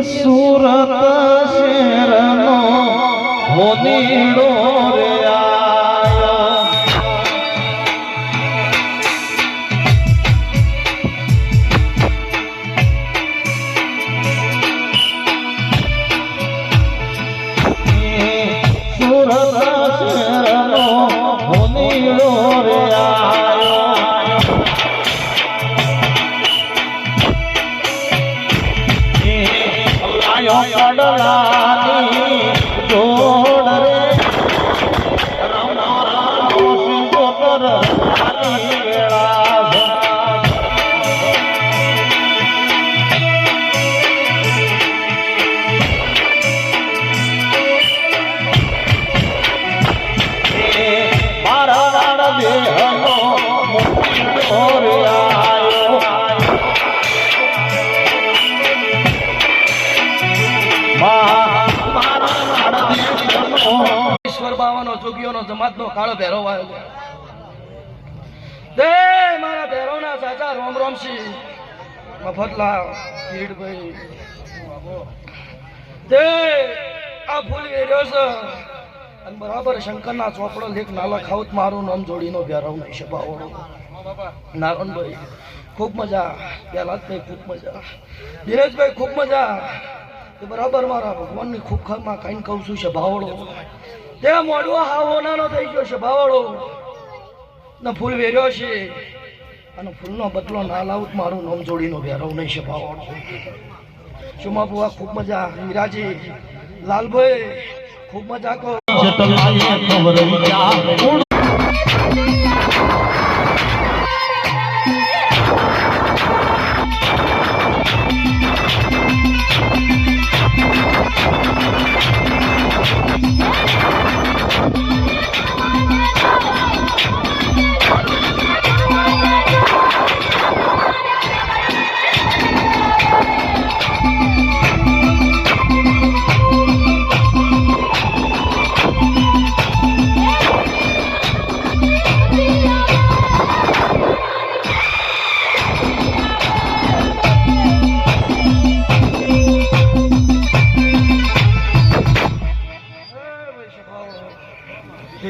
સુરત શેરનો હોનીડો રે આયો સુરત શેરનો હોનીડો રે પડલાની જોડ રે રમાનો સિંગોતર આની વેળા મારા વાળા દેહનો મોટી રે આયો ઈશ્વર બાવાનો જોગીઓનો જમાતનો કાળો ભેરો આવ્યો દે મારા ભેરોના સાચા રોમ રોમસી મફતલા કીડભાઈ દે આ ફૂલ વેર્યો છે અને બરાબર શંકરના ચોપડો લેખ નાલા ખાવત મારું નામ જોડીનો ભેરવ નહીં શબાવડો નારણભાઈ ખૂબ મજા પહેલાજભાઈ ખૂબ મજા ધીરજભાઈ ખૂબ મજા બરાબર મારા ભગવાનની ખૂબ ખામાં કાંઈ કહું છું છે ભાવડો તે મોડવો હાવો નાનો થઈ ગયો છે ભાવડો ને ફૂલ વેર્યો છે અને ફૂલનો બદલો ના લાવું મારું નામ જોડીનો ભેરવ નહીં છે ભાવડો સુમા બુઆ ખૂબ મજા મીરાજી લાલભાઈ ખૂબ મજા કહો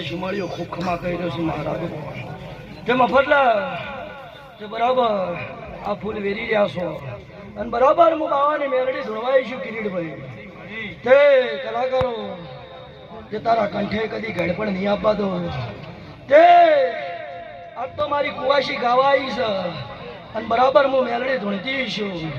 સુમાળીઓ ખૂબ ખમા કહી રહ્યો છે મહારાજ તેમાં ફટલા તે બરાબર આ ફૂલ વેરી રહ્યા છો અને બરાબર હું બાવાની મેરડી ધોળવાઈ છું કિરીટભાઈ તે કલાકારો જે તારા કંઠે કદી ઘડ પણ નહીં આપવા દો તે આજ તો મારી કુવાસી ગાવાઈ છે અને બરાબર હું મેરડી ધોળતી છું